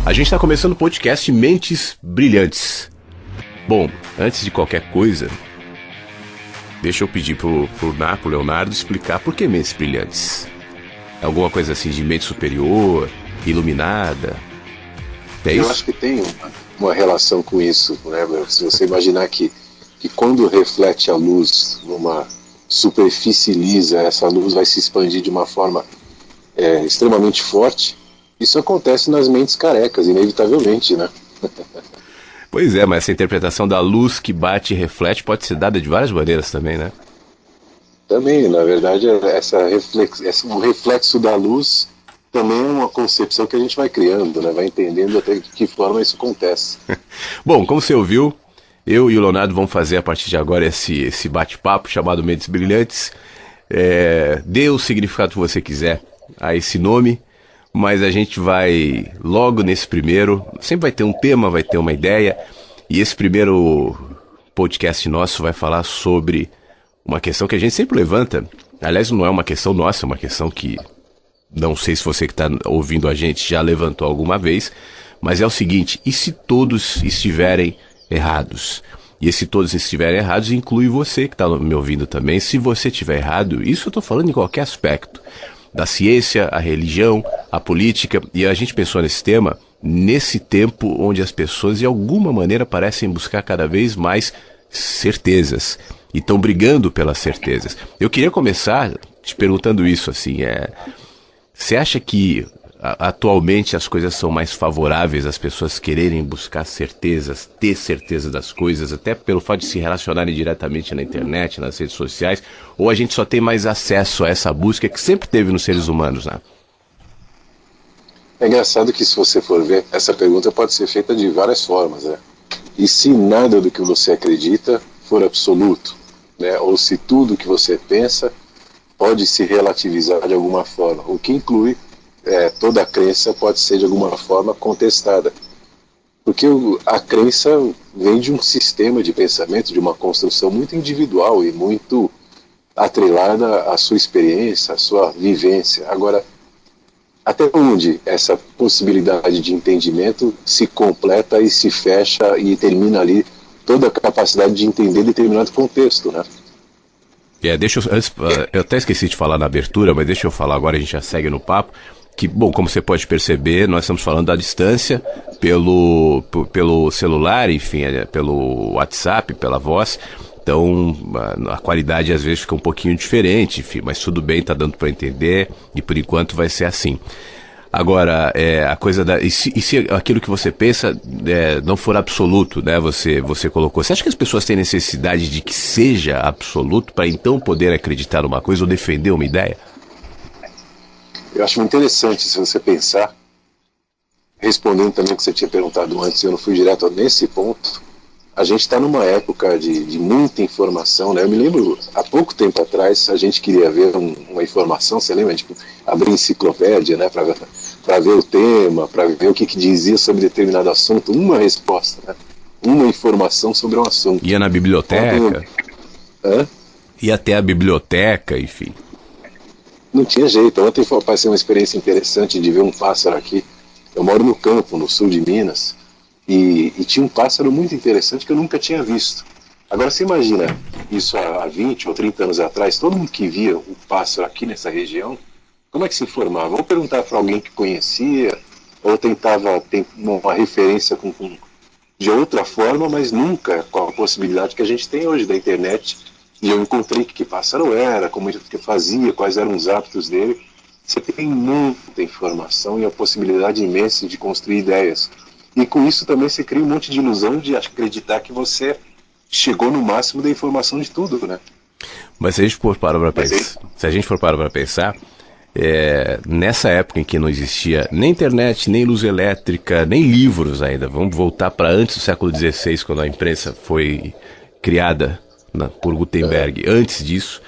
A gente está começando o podcast Mentes Brilhantes. Bom, antes de qualquer coisa, deixa eu pedir pro Leonardo explicar por que Mentes Brilhantes. É alguma coisa assim de mente superior, iluminada? É isso? Eu acho que tem uma relação com isso, né? Se você imaginar que quando reflete a luz numa superfície lisa, essa luz vai se expandir de uma forma extremamente forte. Isso acontece nas mentes carecas, inevitavelmente, né? Pois é, mas essa interpretação da luz que bate e reflete pode ser dada de várias maneiras também, né? Também, na verdade, o reflexo da luz também é uma concepção que a gente vai criando, né? Vai entendendo até de que forma isso acontece. Bom, como você ouviu, eu e o Leonardo vamos fazer a partir de agora esse bate-papo chamado Mentes Brilhantes. Dê o significado que você quiser a esse nome, mas a gente vai logo nesse primeiro, sempre vai ter um tema, vai ter uma ideia, e esse primeiro podcast nosso vai falar sobre uma questão que a gente sempre levanta. Aliás, não é uma questão nossa, é uma questão que não sei se você que está ouvindo a gente já levantou alguma vez, mas é o seguinte: e se todos estiverem errados? E se todos estiverem errados, inclui você que está me ouvindo também. Se você estiver errado, isso eu estou falando em qualquer aspecto, da ciência, a religião, a política, e a gente pensou nesse tema nesse tempo onde as pessoas de alguma maneira parecem buscar cada vez mais certezas e estão brigando pelas certezas. Eu queria começar te perguntando isso, assim, você acha que atualmente as coisas são mais favoráveis às pessoas quererem buscar certezas, ter certeza das coisas, até pelo fato de se relacionarem diretamente na internet, nas redes sociais, ou a gente só tem mais acesso a essa busca que sempre teve nos seres humanos, né? É engraçado que, se você for ver, essa pergunta pode ser feita de várias formas, né? E se nada do que você acredita for absoluto, né? Ou se tudo que você pensa pode se relativizar de alguma forma, o que inclui toda a crença pode ser de alguma forma contestada, porque a crença vem de um sistema de pensamento, de uma construção muito individual e muito atrelada à sua experiência, à sua vivência. Agora, até onde essa possibilidade de entendimento se completa e se fecha e termina ali toda a capacidade de entender determinado contexto, né? Eu até esqueci de falar na abertura, mas deixa eu falar agora, a gente já segue no papo. Que, bom, como você pode perceber, nós estamos falando da distância pelo celular, enfim, pelo WhatsApp, pela voz. Então, a qualidade às vezes fica um pouquinho diferente, enfim, mas tudo bem, tá dando para entender e por enquanto vai ser assim. Agora, a coisa e se aquilo que você pensa não for absoluto, né? Você colocou. Você acha que as pessoas têm necessidade de que seja absoluto para então poder acreditar numa coisa ou defender uma ideia? Eu acho muito interessante, se você pensar, respondendo também o que você tinha perguntado antes, eu não fui direto nesse ponto. A gente está numa época de muita informação, né? Eu me lembro, há pouco tempo atrás, a gente queria ver uma informação, você lembra? Tipo, abrir enciclopédia, né? Para ver o tema, para ver o que dizia sobre determinado assunto, uma resposta, né? Uma informação sobre um assunto. Ia na biblioteca. Ia até a biblioteca, enfim. Não tinha jeito. Ontem apareceu uma experiência interessante de ver um pássaro aqui. Eu moro no campo, no sul de Minas, e tinha um pássaro muito interessante que eu nunca tinha visto. Agora você imagina, isso há 20 ou 30 anos atrás, todo mundo que via o pássaro aqui nessa região, como é que se informava? Ou perguntar para alguém que conhecia, ou tentava ter uma referência de outra forma, mas nunca com a possibilidade que a gente tem hoje da internet. E eu encontrei que pássaro era, como ele fazia, quais eram os hábitos dele. Você tem muita informação e a possibilidade imensa de construir ideias. E com isso também você cria um monte de ilusão de acreditar que você chegou no máximo da informação de tudo, né? Mas se a gente for parar para pensar, nessa época em que não existia nem internet, nem luz elétrica, nem livros ainda, vamos voltar para antes do século XVI, quando a imprensa foi criada por Gutenberg. Antes disso,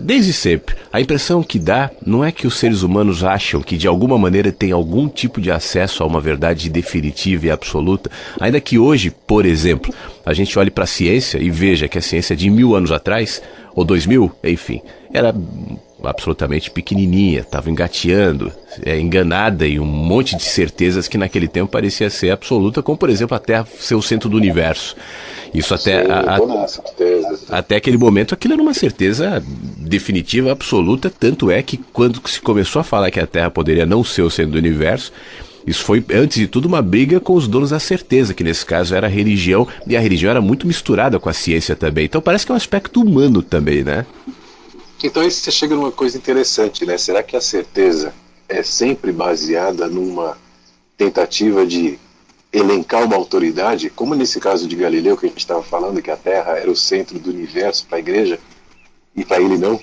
desde sempre, a impressão que dá não é que os seres humanos acham que de alguma maneira tem algum tipo de acesso a uma verdade definitiva e absoluta, ainda que hoje, por exemplo, a gente olhe para a ciência e veja que a ciência de 1000 anos atrás, ou 2000, enfim, era absolutamente pequenininha, estava engateando, enganada em um monte de certezas que naquele tempo parecia ser absoluta, como por exemplo a Terra ser o centro do universo. Isso até, até aquele momento aquilo era uma certeza definitiva, absoluta, tanto é que quando se começou a falar que a Terra poderia não ser o centro do universo, isso foi, antes de tudo, uma briga com os donos da certeza, que nesse caso era a religião, e a religião era muito misturada com a ciência também. Então parece que é um aspecto humano também, né? Então aí você chega numa coisa interessante, né? Será que a certeza é sempre baseada numa tentativa de elencar uma autoridade, como nesse caso de Galileu, que a gente estava falando, que a Terra era o centro do universo para a igreja, e para ele não?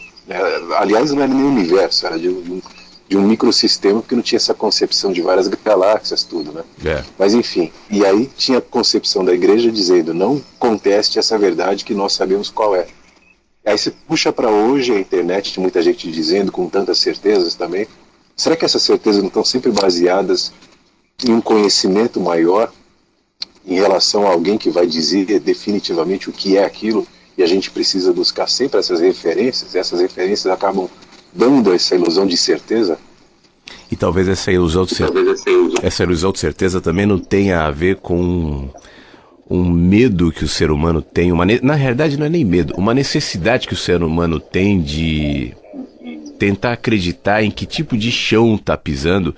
Aliás, não era nem o universo, era de um microsistema, porque não tinha essa concepção de várias galáxias, tudo, né? Mas enfim, e aí tinha a concepção da igreja dizendo, não conteste essa verdade que nós sabemos qual é. Aí você puxa para hoje a internet, tem muita gente dizendo com tantas certezas também. Será que essas certezas não estão sempre baseadas em um conhecimento maior em relação a alguém que vai dizer definitivamente o que é aquilo, e a gente precisa buscar sempre essas referências, e essas referências acabam dando essa ilusão de certeza? E talvez essa ilusão de certeza também não tenha a ver com um medo que o ser humano tem, na realidade não é nem medo, uma necessidade que o ser humano tem de tentar acreditar em que tipo de chão está pisando,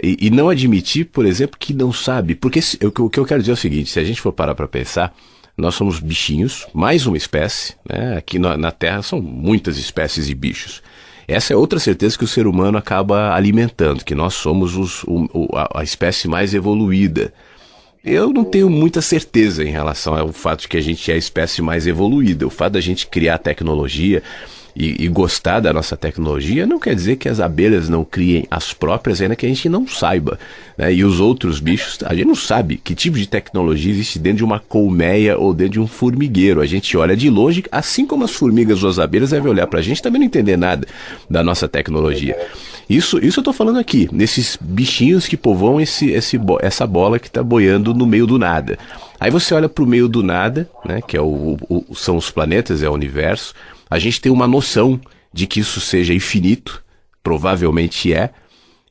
e não admitir, por exemplo, que não sabe. Porque o que eu quero dizer é o seguinte, se a gente for parar para pensar, nós somos bichinhos, mais uma espécie, né? Aqui na Terra são muitas espécies de bichos. Essa é outra certeza que o ser humano acaba alimentando, que nós somos a espécie mais evoluída. Eu não tenho muita certeza em relação ao fato de que a gente é a espécie mais evoluída. O fato da gente criar tecnologia e gostar da nossa tecnologia não quer dizer que as abelhas não criem as próprias, ainda que a gente não saiba, né? E os outros bichos, a gente não sabe que tipo de tecnologia existe dentro de uma colmeia ou dentro de um formigueiro. A gente olha de longe, assim como as formigas ou as abelhas devem olhar pra gente também não entender nada da nossa tecnologia. Isso eu estou falando aqui, nesses bichinhos que povoam essa bola que está boiando no meio do nada. Aí você olha para o meio do nada, né, que são os planetas, é o universo. A gente tem uma noção de que isso seja infinito, provavelmente é,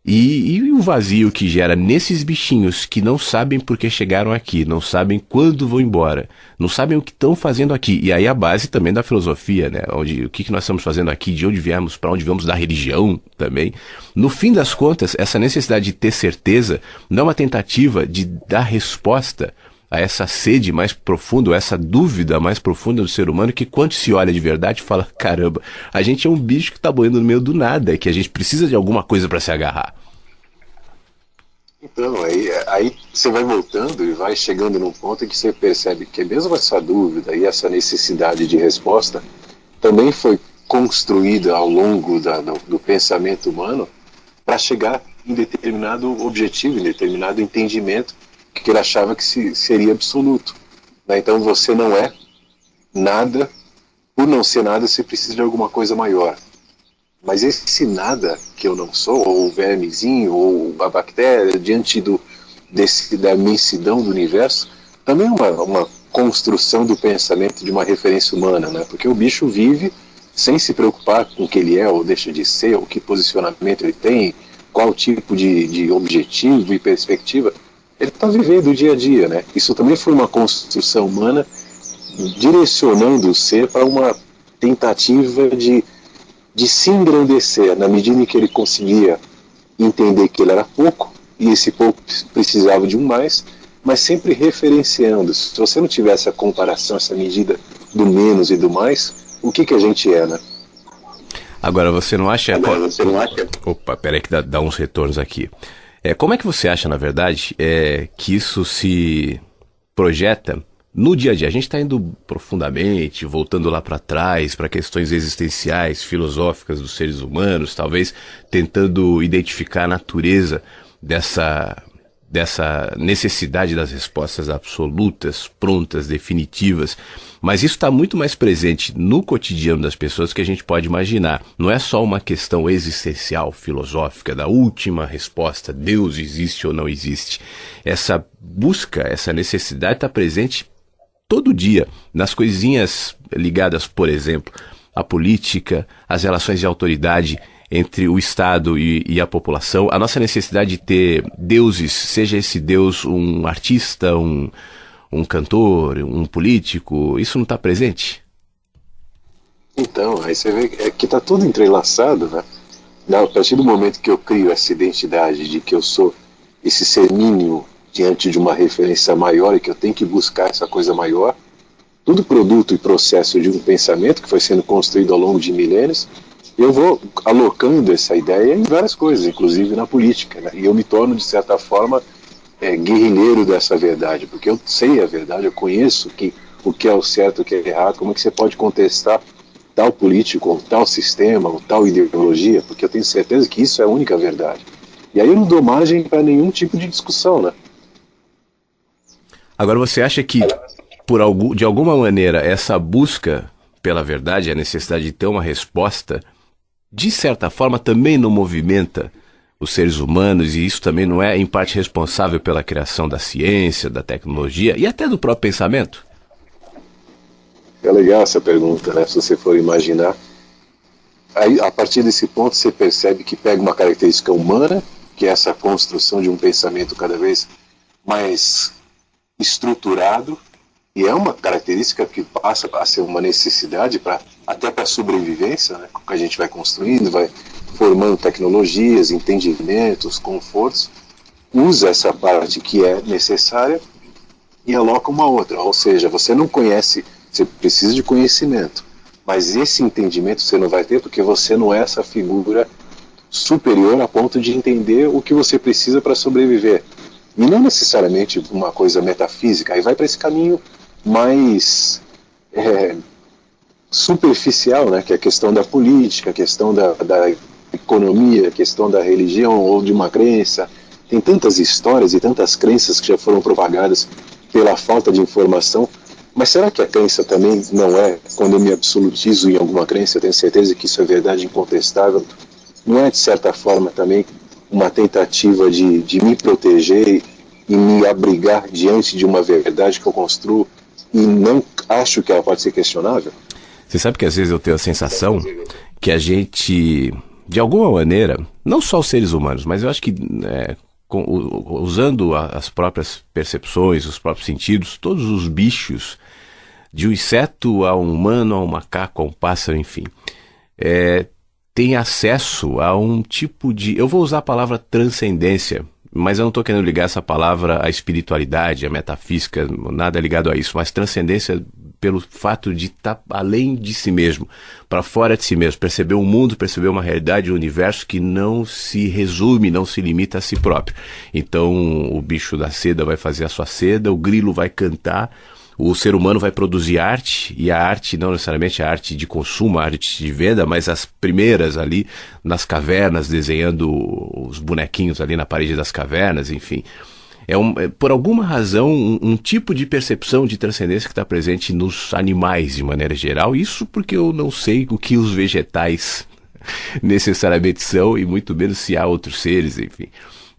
e o vazio que gera nesses bichinhos que não sabem por que chegaram aqui, não sabem quando vão embora, não sabem o que estão fazendo aqui. E aí a base também da filosofia, né? O que nós estamos fazendo aqui, de onde viemos, para onde vamos, da religião também. No fim das contas, essa necessidade de ter certeza não é uma tentativa de dar resposta a essa sede mais profunda, essa dúvida mais profunda do ser humano, que quando se olha de verdade fala, caramba, a gente é um bicho que está boiando no meio do nada, que a gente precisa de alguma coisa para se agarrar. Então, aí você vai voltando e vai chegando num ponto em que você percebe que mesmo essa dúvida e essa necessidade de resposta também foi construída ao longo do pensamento humano para chegar em determinado objetivo, em determinado entendimento que ele achava que seria absoluto, né? Então você não é nada, por não ser nada você precisa de alguma coisa maior. Mas esse nada que eu não sou, ou o vermezinho, ou a bactéria, diante da imensidão do universo, também é uma construção do pensamento de uma referência humana, né? Porque o bicho vive sem se preocupar com o que ele é ou deixa de ser, ou que posicionamento ele tem, qual tipo de objetivo e perspectiva. Ele está vivendo o dia a dia, né? Isso também foi uma construção humana direcionando o ser para uma tentativa de se engrandecer na medida em que ele conseguia entender que ele era pouco e esse pouco precisava de um mais, mas sempre referenciando. Se você não tivesse a comparação, essa medida do menos e do mais, o que a gente é, né? Agora, você não acha... Opa, peraí que dá uns retornos aqui. Como é que você acha, na verdade, que isso se projeta no dia a dia? A gente está indo profundamente, voltando lá para trás, para questões existenciais, filosóficas dos seres humanos, talvez tentando identificar a natureza dessa necessidade das respostas absolutas, prontas, definitivas. Mas isso está muito mais presente no cotidiano das pessoas que a gente pode imaginar. Não é só uma questão existencial, filosófica, da última resposta, Deus existe ou não existe. Essa busca, essa necessidade está presente todo dia, nas coisinhas ligadas, por exemplo, a política, as relações de autoridade entre o Estado e a população, a nossa necessidade de ter deuses, seja esse Deus um artista, um cantor, um político, isso não está presente? Então, aí você vê que está tudo entrelaçado, né? A partir do momento que eu crio essa identidade de que eu sou esse ser mínimo diante de uma referência maior e que eu tenho que buscar essa coisa maior, tudo produto e processo de um pensamento que foi sendo construído ao longo de milênios, eu vou alocando essa ideia em várias coisas, inclusive na política, né? E eu me torno, de certa forma, guerrilheiro dessa verdade, porque eu sei a verdade, eu conheço o que é o certo, o que é errado, como é que você pode contestar tal político, ou tal sistema, ou tal ideologia, porque eu tenho certeza que isso é a única verdade. E aí eu não dou margem para nenhum tipo de discussão, né? Agora, você acha que, de alguma maneira, essa busca pela verdade, a necessidade de ter uma resposta, de certa forma também não movimenta os seres humanos, e isso também não é, em parte, responsável pela criação da ciência, da tecnologia e até do próprio pensamento? É legal essa pergunta, né? Se você for imaginar, aí, a partir desse ponto você percebe que pega uma característica humana, que é essa construção de um pensamento cada vez mais estruturado, e é uma característica que passa a ser uma necessidade até para a sobrevivência, né? Que a gente vai construindo, vai formando tecnologias, entendimentos, confortos, usa essa parte que é necessária e aloca uma outra. Ou seja, você não conhece, você precisa de conhecimento, mas esse entendimento você não vai ter porque você não é essa figura superior a ponto de entender o que você precisa para sobreviver. E não necessariamente uma coisa metafísica, aí vai para esse caminho mais superficial, né, que é a questão da política, a questão da economia, a questão da religião ou de uma crença. Tem tantas histórias e tantas crenças que já foram propagadas pela falta de informação. Mas será que a crença também não é, quando eu me absolutizo em alguma crença, eu tenho certeza que isso é verdade incontestável, não é de certa forma também uma tentativa de me proteger e me abrigar diante de uma verdade que eu construo e não acho que ela pode ser questionável? Você sabe que às vezes eu tenho a sensação que a gente, de alguma maneira, não só os seres humanos, mas eu acho que usando as próprias percepções, os próprios sentidos, todos os bichos, de um inseto a um humano, a um macaco, a um pássaro, enfim, tem acesso a um tipo de... Eu vou usar a palavra transcendência, mas eu não estou querendo ligar essa palavra à espiritualidade, à metafísica, nada ligado a isso, mas transcendência pelo fato de estar além de si mesmo, para fora de si mesmo, perceber um mundo, perceber uma realidade, um universo que não se resume, não se limita a si próprio. Então o bicho da seda vai fazer a sua seda, o grilo vai cantar, o ser humano vai produzir arte, e a arte não necessariamente a arte de consumo, a arte de venda, mas as primeiras ali nas cavernas, desenhando os bonequinhos ali na parede das cavernas, enfim. Por alguma razão, um tipo de percepção de transcendência que está presente nos animais de maneira geral. Isso porque eu não sei o que os vegetais necessariamente são, e muito menos se há outros seres, enfim.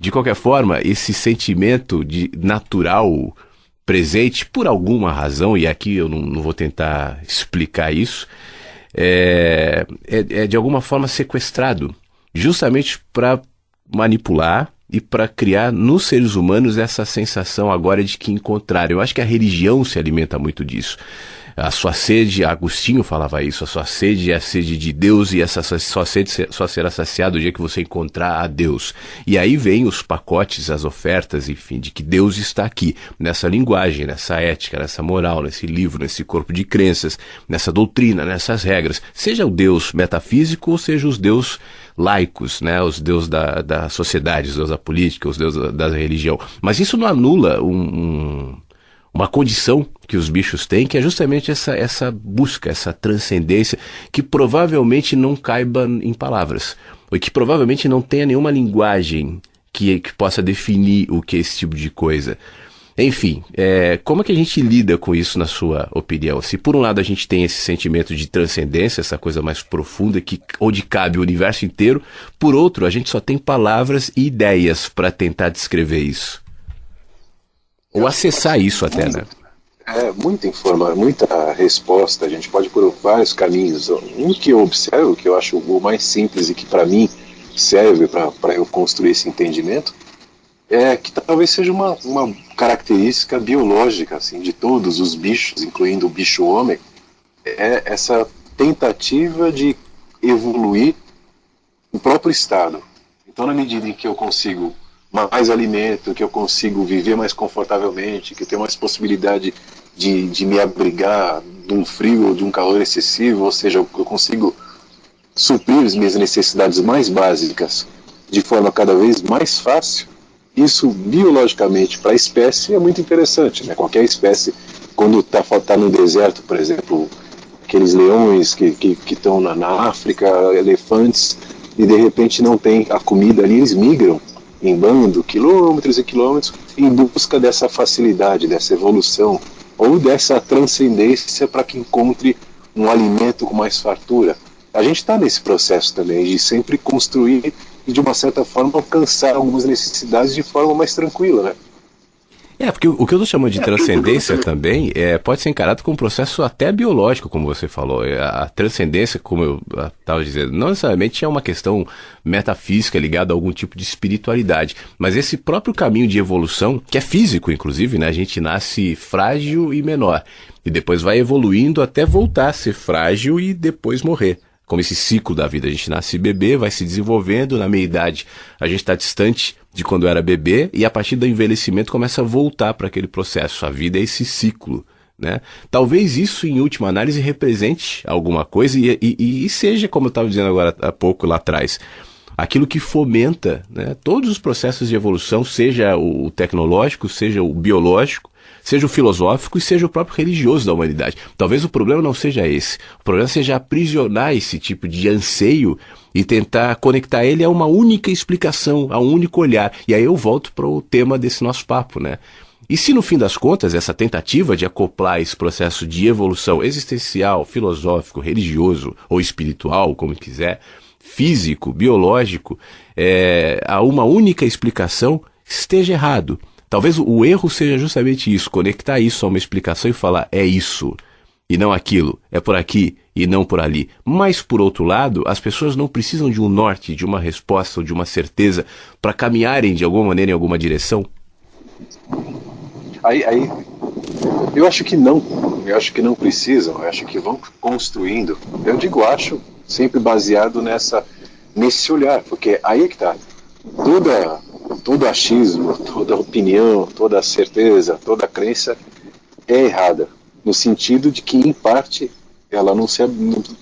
De qualquer forma, esse sentimento de natural presente, por alguma razão, e aqui eu não vou tentar explicar isso, é de alguma forma sequestrado, justamente para manipular e para criar nos seres humanos essa sensação agora de que encontraram. Eu acho que a religião se alimenta muito disso. A sua sede, Agostinho falava isso, a sua sede é a sede de Deus, e essa sua sede só será saciada o dia que você encontrar a Deus. E aí vem os pacotes, as ofertas, enfim, de que Deus está aqui, nessa linguagem, nessa ética, nessa moral, nesse livro, nesse corpo de crenças, nessa doutrina, nessas regras. Seja o Deus metafísico ou seja os Deus laicos, né? Os Deus da sociedade, os Deus da política, os Deus da religião. Mas isso não anula uma condição que os bichos têm, que é justamente essa busca, essa transcendência, que provavelmente não caiba em palavras, ou que provavelmente não tenha nenhuma linguagem que possa definir o que é esse tipo de coisa. Enfim, como é que a gente lida com isso, na sua opinião? Se por um lado a gente tem esse sentimento de transcendência, essa coisa mais profunda, onde cabe o universo inteiro, por outro, a gente só tem palavras e ideias para tentar descrever isso. Ou acessar isso até, né? muita resposta. A gente pode ir por vários caminhos. Um que eu observo, que eu acho o mais simples e que para mim serve para eu construir esse entendimento, é que talvez seja uma característica biológica assim, de todos os bichos, incluindo o bicho homem, é essa tentativa de evoluir o próprio estado. Então, na medida em que eu consigo mais alimento, que eu consigo viver mais confortavelmente, que eu tenho mais possibilidade de me abrigar de um frio ou de um calor excessivo, ou seja, eu consigo suprir as minhas necessidades mais básicas de forma cada vez mais fácil, isso biologicamente para a espécie é muito interessante, né? Qualquer espécie, quando tá no deserto, por exemplo, aqueles leões que estão na África, elefantes, e de repente não tem a comida ali, eles migram em bando, quilômetros e quilômetros, em busca dessa facilidade, dessa evolução, ou dessa transcendência para que encontre um alimento com mais fartura. A gente está nesse processo também, de sempre construir e, de uma certa forma, alcançar algumas necessidades de forma mais tranquila, né? Porque o que eu estou chamando de transcendência também pode ser encarado como um processo até biológico, como você falou. A transcendência, como eu estava dizendo, não necessariamente é uma questão metafísica ligada a algum tipo de espiritualidade, mas esse próprio caminho de evolução, que é físico, inclusive, né? A gente nasce frágil e menor, e depois vai evoluindo até voltar a ser frágil e depois morrer. Como esse ciclo da vida, a gente nasce bebê, vai se desenvolvendo, na meia-idade a gente está distante de quando era bebê, e a partir do envelhecimento começa a voltar para aquele processo. A vida é esse ciclo, né? Talvez isso, em última análise, represente alguma coisa e seja, como eu estava dizendo agora há pouco lá atrás, aquilo que fomenta, né, todos os processos de evolução, seja o tecnológico, seja o biológico, seja o filosófico e seja o próprio religioso da humanidade. Talvez o problema não seja esse. O problema seja aprisionar esse tipo de anseio e tentar conectar ele a uma única explicação, a um único olhar. E aí eu volto para o tema desse nosso papo, né? E se no fim das contas essa tentativa de acoplar esse processo de evolução existencial, filosófico, religioso ou espiritual, como quiser, físico, biológico, a uma única explicação, esteja errado. Talvez o erro seja justamente isso, conectar isso a uma explicação e falar, é isso, e não aquilo, é por aqui e não por ali. Mas, por outro lado, as pessoas não precisam de um norte, de uma resposta ou de uma certeza para caminharem de alguma maneira em alguma direção? Aí, eu acho que não precisam, eu acho que vão construindo, eu digo acho, sempre baseado nesse olhar, porque aí é que está, todo achismo, toda opinião, toda certeza, toda crença é errada, no sentido de que, em parte, ela não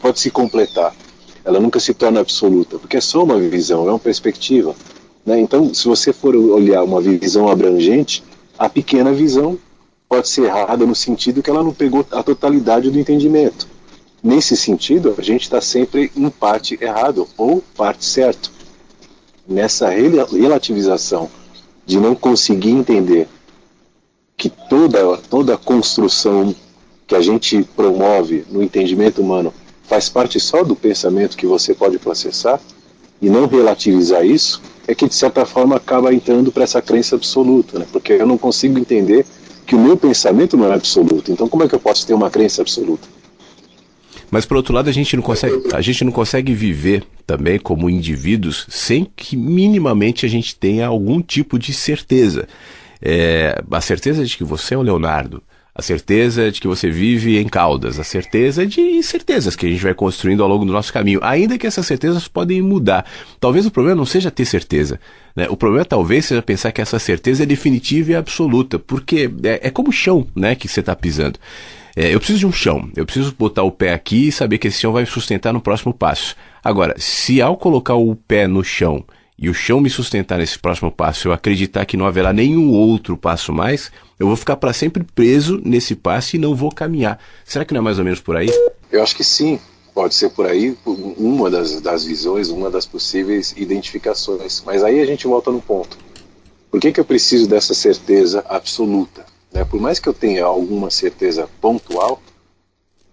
pode se completar, ela nunca se torna absoluta, porque é só uma visão, é uma perspectiva, né? Então, se você for olhar uma visão abrangente, a pequena visão pode ser errada no sentido que ela não pegou a totalidade do entendimento. Nesse sentido, a gente está sempre em parte errado ou parte certo. Nessa relativização de não conseguir entender que toda a construção que a gente promove no entendimento humano faz parte só do pensamento que você pode processar, e não relativizar isso, é que de certa forma acaba entrando para essa crença absoluta, né? Porque eu não consigo entender que o meu pensamento não é absoluto, então como é que eu posso ter uma crença absoluta? Mas, por outro lado, a gente não consegue viver também como indivíduos sem que minimamente a gente tenha algum tipo de certeza. A certeza de que você é o Leonardo, a certeza de que você vive em Caldas, a certeza de certezas que a gente vai construindo ao longo do nosso caminho, ainda que essas certezas podem mudar. Talvez o problema não seja ter certeza, né? O problema talvez seja pensar que essa certeza é definitiva e absoluta, porque é como o chão, né, que você está pisando. Eu preciso de um chão, eu preciso botar o pé aqui e saber que esse chão vai me sustentar no próximo passo. Agora, se ao colocar o pé no chão e o chão me sustentar nesse próximo passo, eu acreditar que não haverá nenhum outro passo mais, eu vou ficar para sempre preso nesse passo e não vou caminhar. Será que não é mais ou menos por aí? Eu acho que sim, pode ser por aí, uma das visões, uma das possíveis identificações. Mas aí a gente volta no ponto. Por que eu preciso dessa certeza absoluta? Por mais que eu tenha alguma certeza pontual,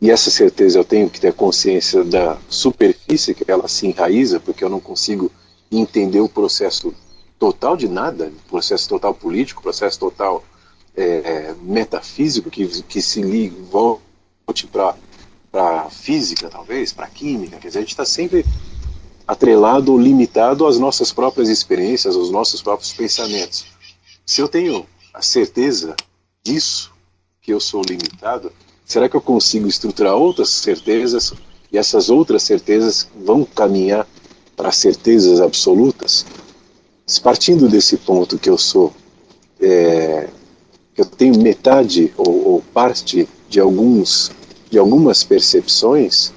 e essa certeza eu tenho que ter consciência da superfície que ela se enraiza, porque eu não consigo entender o processo total de nada, o processo total político, o processo total metafísico que se liga, volte para a física, talvez, para a química. Quer dizer, a gente está sempre atrelado ou limitado às nossas próprias experiências, aos nossos próprios pensamentos. Se eu tenho a certeza disso, que eu sou limitado, será que eu consigo estruturar outras certezas e essas outras certezas vão caminhar para certezas absolutas? Partindo desse ponto que eu sou, eu tenho metade ou parte de algumas percepções,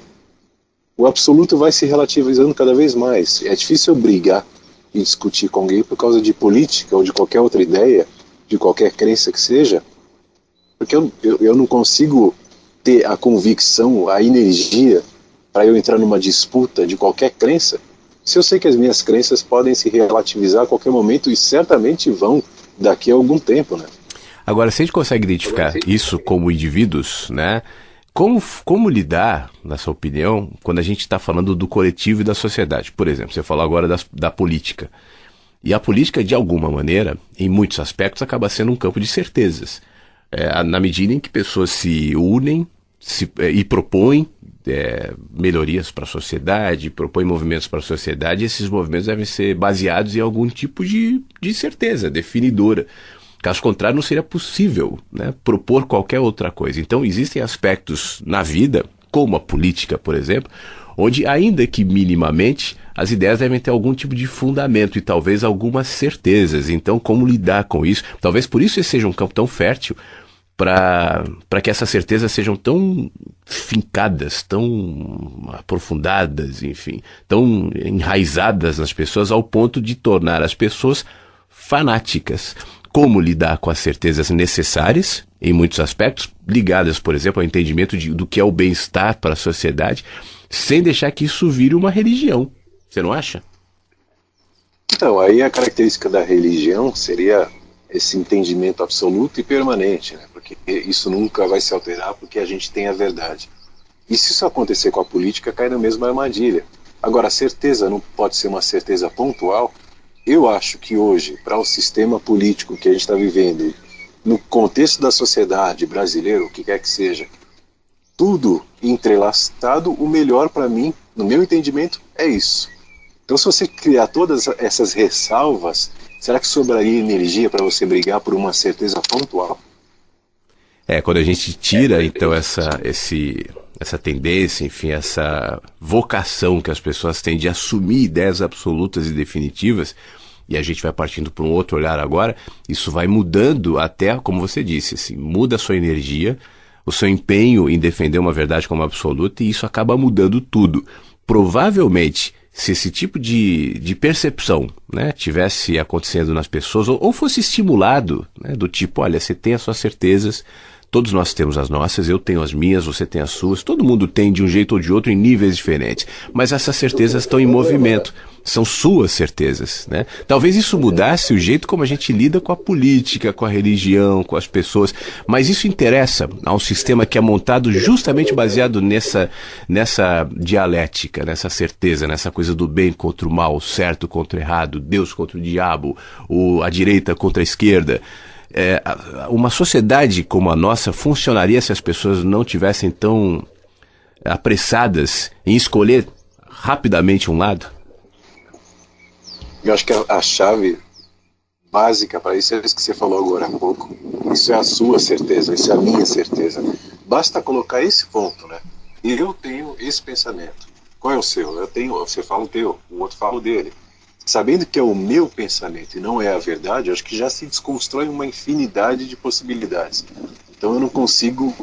o absoluto vai se relativizando cada vez mais. É difícil eu brigar e discutir com alguém por causa de política ou de qualquer outra ideia, de qualquer crença que seja, porque eu não consigo ter a convicção, a energia para eu entrar numa disputa de qualquer crença, se eu sei que as minhas crenças podem se relativizar a qualquer momento e certamente vão daqui a algum tempo, né? Agora, se a gente consegue identificar isso como indivíduos, né? Como lidar, na sua opinião, quando a gente está falando do coletivo e da sociedade? Por exemplo, você falou agora da política. E a política, de alguma maneira, em muitos aspectos, acaba sendo um campo de certezas. Na medida em que pessoas se unem e propõem melhorias para a sociedade, propõem movimentos para a sociedade, esses movimentos devem ser baseados em algum tipo de certeza definidora. Caso contrário, não seria possível, né, propor qualquer outra coisa. Então, existem aspectos na vida, como a política, por exemplo, onde, ainda que minimamente, as ideias devem ter algum tipo de fundamento e talvez algumas certezas. Então, como lidar com isso? Talvez por isso esse seja um campo tão fértil para que essas certezas sejam tão fincadas, tão aprofundadas, enfim, tão enraizadas nas pessoas ao ponto de tornar as pessoas fanáticas. Como lidar com as certezas necessárias, em muitos aspectos, ligadas, por exemplo, ao entendimento do que é o bem-estar para a sociedade, sem deixar que isso vire uma religião. Você não acha? Então, aí a característica da religião seria esse entendimento absoluto e permanente, né? Porque isso nunca vai se alterar porque a gente tem a verdade. E se isso acontecer com a política, cai na mesma armadilha. Agora, a certeza não pode ser uma certeza pontual. Eu acho que hoje, para o sistema político que a gente está vivendo, no contexto da sociedade brasileira, o que quer que seja, tudo entrelaçado, o melhor para mim, no meu entendimento, é isso. Então, se você criar todas essas ressalvas, será que sobraria energia para você brigar por uma certeza pontual? Quando a gente tira, então, essa tendência, enfim, essa vocação que as pessoas têm de assumir ideias absolutas e definitivas, e a gente vai partindo para um outro olhar agora, isso vai mudando até, como você disse, assim, muda a sua energia, o seu empenho em defender uma verdade como absoluta, e isso acaba mudando tudo. Provavelmente, se esse tipo de percepção, né, tivesse acontecendo nas pessoas, ou fosse estimulado, né, do tipo, olha, você tem as suas certezas, todos nós temos as nossas, eu tenho as minhas, você tem as suas, todo mundo tem de um jeito ou de outro em níveis diferentes, mas essas certezas estão em movimento, são suas certezas, né? Talvez isso mudasse o jeito como a gente lida com a política, com a religião, com as pessoas, mas isso interessa a um sistema que é montado justamente baseado nessa dialética, nessa certeza, nessa coisa do bem contra o mal, o certo contra o errado, Deus contra o diabo, a direita contra a esquerda. Uma sociedade como a nossa funcionaria se as pessoas não tivessem tão apressadas em escolher rapidamente um lado? Eu acho que a chave básica para isso é isso que você falou agora há pouco. Isso é a sua certeza, isso é a minha certeza. Basta colocar esse ponto, né? E eu tenho esse pensamento. Qual é o seu? Você fala o teu, o outro fala o dele. Sabendo que é o meu pensamento e não é a verdade, acho que já se desconstrói uma infinidade de possibilidades. Então eu não consigo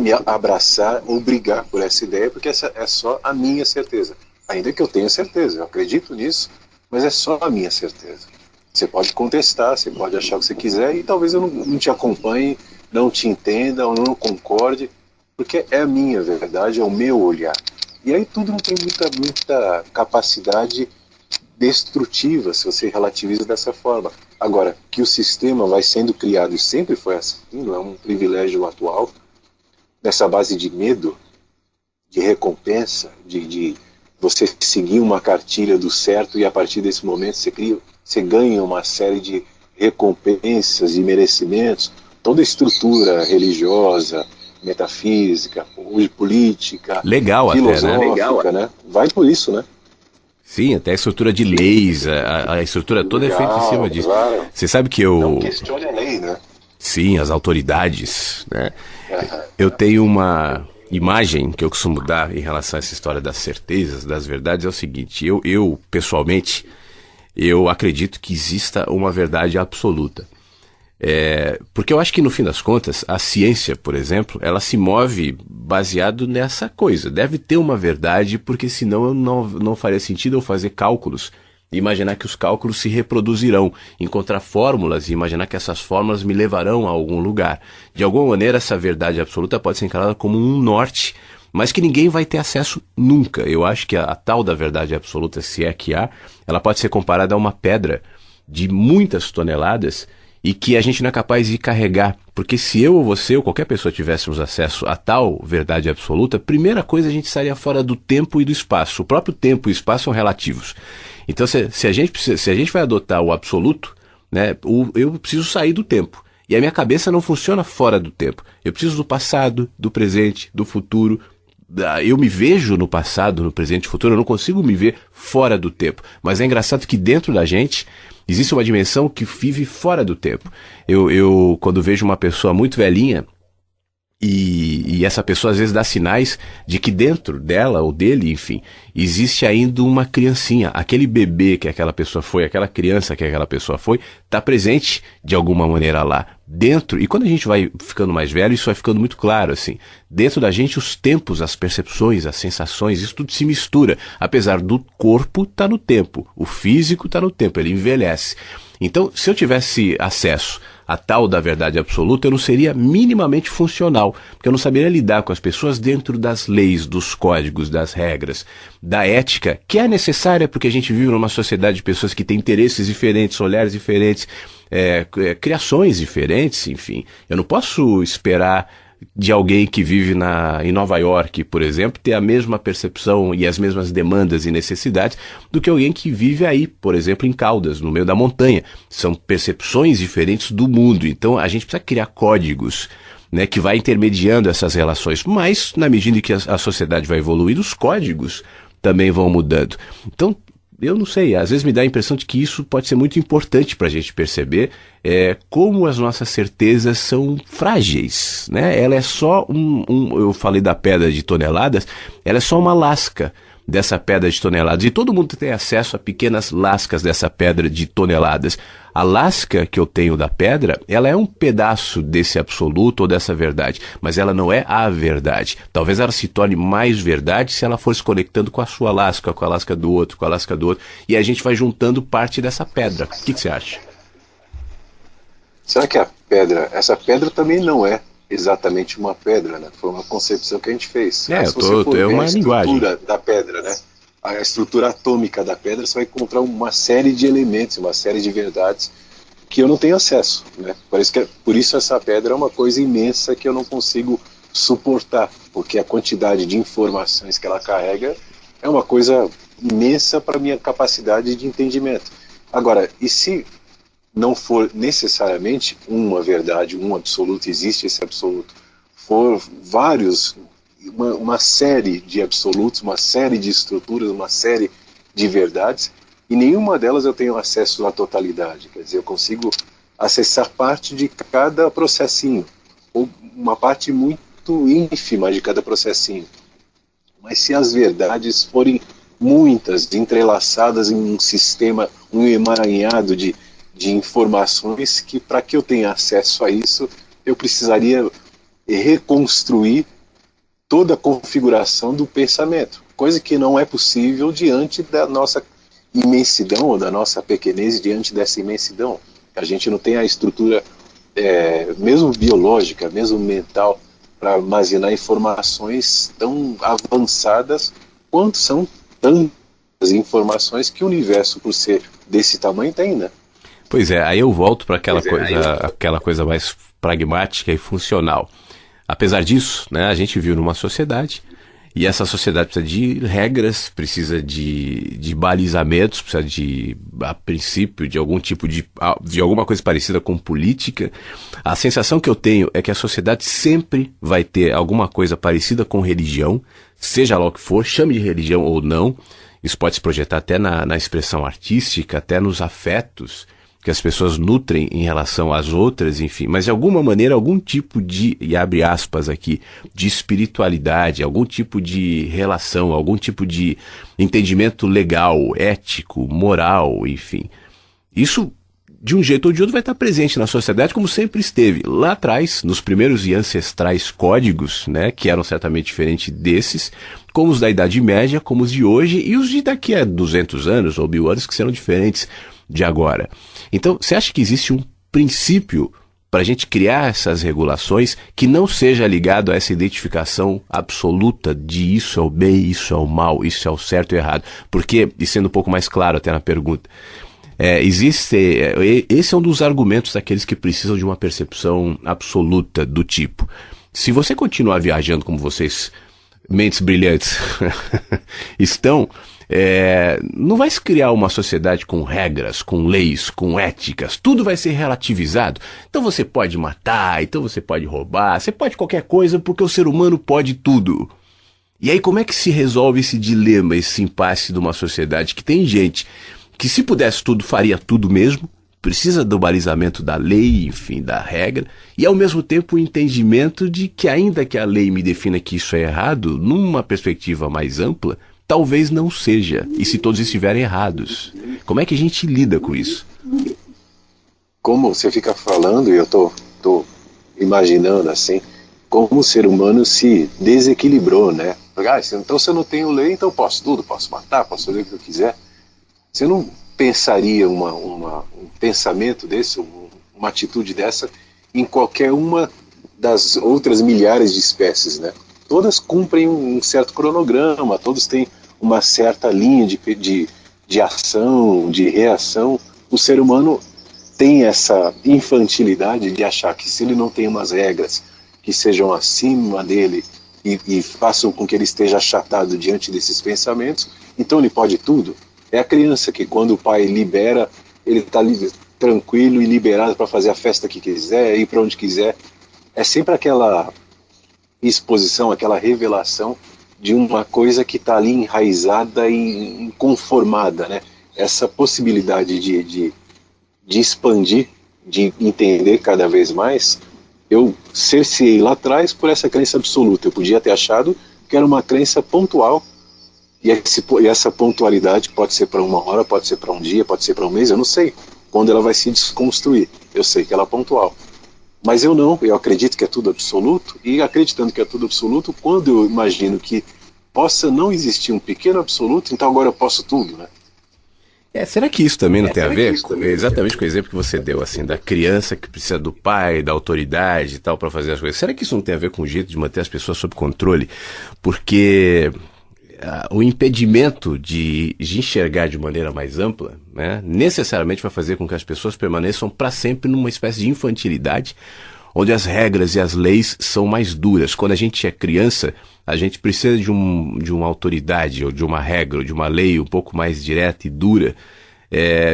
me abraçar ou brigar por essa ideia, porque essa é só a minha certeza. Ainda que eu tenha certeza, eu acredito nisso, mas é só a minha certeza. Você pode contestar, você pode achar o que você quiser, e talvez eu não te acompanhe, não te entenda, ou não concorde, porque é a minha verdade, é o meu olhar. E aí tudo não tem muita capacidade destrutiva se você relativiza dessa forma. Agora, que o sistema vai sendo criado e sempre foi assim, não é um privilégio atual, nessa base de medo, de recompensa, de você seguir uma cartilha do certo e a partir desse momento você ganha uma série de recompensas e merecimentos, toda a estrutura religiosa, metafísica, hoje política, legal filosófica, né? Vai por isso, né? Sim, até a estrutura de leis, a estrutura toda é feita em cima disso. Claro. Você sabe que Não questione a lei, né? Sim, as autoridades, né? Eu tenho uma imagem que eu costumo dar em relação a essa história das certezas, das verdades, é o seguinte, eu pessoalmente, eu acredito que exista uma verdade absoluta. Porque eu acho que no fim das contas, a ciência, por exemplo, ela se move baseado nessa coisa. Deve ter uma verdade, porque senão não faria sentido eu fazer cálculos e imaginar que os cálculos se reproduzirão, encontrar fórmulas e imaginar que essas fórmulas me levarão a algum lugar. De alguma maneira, essa verdade absoluta pode ser encarada como um norte, mas que ninguém vai ter acesso nunca. Eu acho que a tal da verdade absoluta, se é que há, ela pode ser comparada a uma pedra de muitas toneladas e que a gente não é capaz de carregar. Porque se eu ou você ou qualquer pessoa tivéssemos acesso a tal verdade absoluta, primeira coisa, a gente estaria fora do tempo e do espaço. O próprio tempo e o espaço são relativos. Então, se a gente vai adotar o absoluto, né, eu preciso sair do tempo. E a minha cabeça não funciona fora do tempo. Eu preciso do passado, do presente, do futuro. Eu me vejo no passado, no presente e no futuro. Eu não consigo me ver fora do tempo. Mas é engraçado que dentro da gente existe uma dimensão que vive fora do tempo. Eu quando vejo uma pessoa muito velhinha, e essa pessoa às vezes dá sinais de que dentro dela ou dele, enfim, existe ainda uma criancinha. Aquele bebê que aquela pessoa foi, aquela criança que aquela pessoa foi, está presente de alguma maneira lá dentro. E quando a gente vai ficando mais velho, isso vai ficando muito claro, assim. Dentro da gente, os tempos, as percepções, as sensações, isso tudo se mistura. Apesar do corpo estar no tempo, o físico está no tempo, ele envelhece. Então, se eu tivesse acesso a tal da verdade absoluta, eu não seria minimamente funcional, porque eu não saberia lidar com as pessoas dentro das leis, dos códigos, das regras, da ética, que é necessária porque a gente vive numa sociedade de pessoas que têm interesses diferentes, olhares diferentes, criações diferentes, enfim. Eu não posso esperar de alguém que vive em Nova York, por exemplo, ter a mesma percepção e as mesmas demandas e necessidades do que alguém que vive aí, por exemplo, em Caldas, no meio da montanha. São percepções diferentes do mundo, então a gente precisa criar códigos, né, que vai intermediando essas relações, mas na medida que a sociedade vai evoluindo, os códigos também vão mudando. Então, eu não sei, às vezes me dá a impressão de que isso pode ser muito importante para a gente perceber como as nossas certezas são frágeis, né? Ela é só eu falei da pedra de toneladas, ela é só uma lasca dessa pedra de toneladas, e todo mundo tem acesso a pequenas lascas dessa pedra de toneladas. A lasca que eu tenho da pedra, ela é um pedaço desse absoluto ou dessa verdade, mas ela não é a verdade. Talvez ela se torne mais verdade se ela for se conectando com a sua lasca, com a lasca do outro, com a lasca do outro, e a gente vai juntando parte dessa pedra. O que você acha? Será que essa pedra também não é exatamente uma pedra, né? Foi uma concepção que a gente fez. É uma linguagem da pedra, né? A estrutura atômica da pedra, você vai encontrar uma série de elementos, uma série de verdades que eu não tenho acesso, né? Por isso essa pedra é uma coisa imensa que eu não consigo suportar, porque a quantidade de informações que ela carrega é uma coisa imensa para a minha capacidade de entendimento. Agora, e se não for necessariamente uma verdade, um absoluto, existe esse absoluto, for uma série de absolutos, uma série de estruturas, uma série de verdades, e nenhuma delas eu tenho acesso à totalidade. Quer dizer, eu consigo acessar parte de cada processinho, ou uma parte muito ínfima de cada processinho. Mas se as verdades forem muitas, entrelaçadas em um sistema, um emaranhado de informações, que para que eu tenha acesso a isso, eu precisaria reconstruir toda a configuração do pensamento, coisa que não é possível diante da nossa imensidão, ou da nossa pequenez diante dessa imensidão. A gente não tem a estrutura, mesmo biológica, mesmo mental, para armazenar informações tão avançadas quanto são tantas informações que o universo, por ser desse tamanho, tem, né? Pois é, aí eu volto para aquela coisa mais pragmática e funcional. Apesar disso, né, a gente vive numa sociedade E essa sociedade precisa de regras, precisa de balizamentos, precisa a princípio, de algum tipo de alguma coisa parecida com política. A sensação que eu tenho é que a sociedade sempre vai ter alguma coisa parecida com religião, seja lá o que for, chame de religião ou não. Isso pode se projetar até na expressão artística, até nos afetos que as pessoas nutrem em relação às outras, enfim. Mas de alguma maneira, algum tipo de, e abre aspas aqui, de espiritualidade, algum tipo de relação, algum tipo de entendimento legal, ético, moral, enfim. Isso, de um jeito ou de outro, vai estar presente na sociedade como sempre esteve. Lá atrás, nos primeiros e ancestrais códigos, né, que eram certamente diferentes desses, como os da Idade Média, como os de hoje, e os de daqui a 200 anos ou 1000 anos, que serão diferentes de agora. Então, você acha que existe um princípio para a gente criar essas regulações que não seja ligado a essa identificação absoluta de isso é o bem, isso é o mal, isso é o certo e o errado? Porque, e sendo um pouco mais claro até na pergunta, esse é um dos argumentos daqueles que precisam de uma percepção absoluta do tipo: se você continuar viajando como vocês, mentes brilhantes, estão, não vai se criar uma sociedade com regras, com leis, com éticas, tudo vai ser relativizado. Então você pode matar, então você pode roubar, você pode qualquer coisa porque o ser humano pode tudo. E aí como é que se resolve esse dilema, esse impasse de uma sociedade que tem gente que, se pudesse tudo, faria tudo mesmo, precisa do balizamento da lei, enfim, da regra, e ao mesmo tempo o entendimento de que, ainda que a lei me defina que isso é errado, numa perspectiva mais ampla, talvez não seja, e se todos estiverem errados. Como é que a gente lida com isso? Como você fica falando, e eu tô imaginando assim, como o ser humano se desequilibrou, né? Então se eu não tenho lei, então eu posso tudo, posso matar, posso fazer o que eu quiser. Você não pensaria um pensamento desse, uma atitude dessa, em qualquer uma das outras milhares de espécies, né? Todas cumprem um certo cronograma, todos têm uma certa linha de ação, de reação. O ser humano tem essa infantilidade de achar que, se ele não tem umas regras que sejam acima dele e façam com que ele esteja achatado diante desses pensamentos, então ele pode tudo. É a criança que, quando o pai libera, ele está tranquilo e liberado para fazer a festa que quiser, ir para onde quiser. É sempre aquela exposição, aquela revelação de uma coisa que está ali enraizada e inconformada, né? Essa possibilidade de expandir, de entender cada vez mais, eu cerceei lá atrás por essa crença absoluta. Eu podia ter achado que era uma crença pontual, e essa pontualidade pode ser para uma hora, pode ser para um dia, pode ser para um mês, eu não sei quando ela vai se desconstruir. Eu sei que ela é pontual. Mas eu acredito que é tudo absoluto, e acreditando que é tudo absoluto, quando eu imagino que possa não existir um pequeno absoluto, então agora eu posso tudo, né? Será que isso também não tem a ver exatamente com o exemplo que você deu, assim, da criança que precisa do pai, da autoridade e tal para fazer as coisas? Será que isso não tem a ver com o jeito de manter as pessoas sob controle? Porque o impedimento de enxergar de maneira mais ampla, né, necessariamente vai fazer com que as pessoas permaneçam para sempre numa espécie de infantilidade, onde as regras e as leis são mais duras. Quando a gente é criança, a gente precisa de uma autoridade, ou de uma regra, ou de uma lei um pouco mais direta e dura,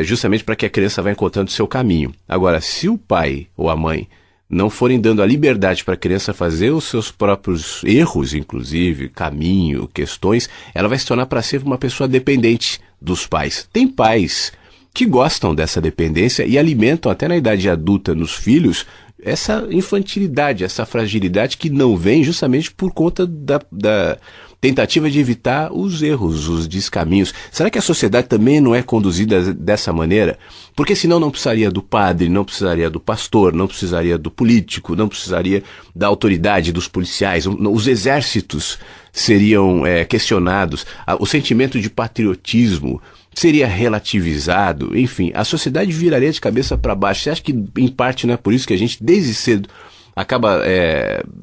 justamente para que a criança vá encontrando o seu caminho. Agora, se o pai ou a mãe não forem dando a liberdade para a criança fazer os seus próprios erros, inclusive, caminho, questões, ela vai se tornar para sempre uma pessoa dependente dos pais. Tem pais que gostam dessa dependência e alimentam até na idade adulta nos filhos essa infantilidade, essa fragilidade que não vem justamente por conta da tentativa de evitar os erros, os descaminhos. Será que a sociedade também não é conduzida dessa maneira? Porque senão não precisaria do padre, não precisaria do pastor, não precisaria do político, não precisaria da autoridade, dos policiais. Os exércitos seriam questionados, o sentimento de patriotismo seria relativizado, enfim, a sociedade viraria de cabeça para baixo. Você acha que, em parte, não é por isso que a gente, desde cedo, acaba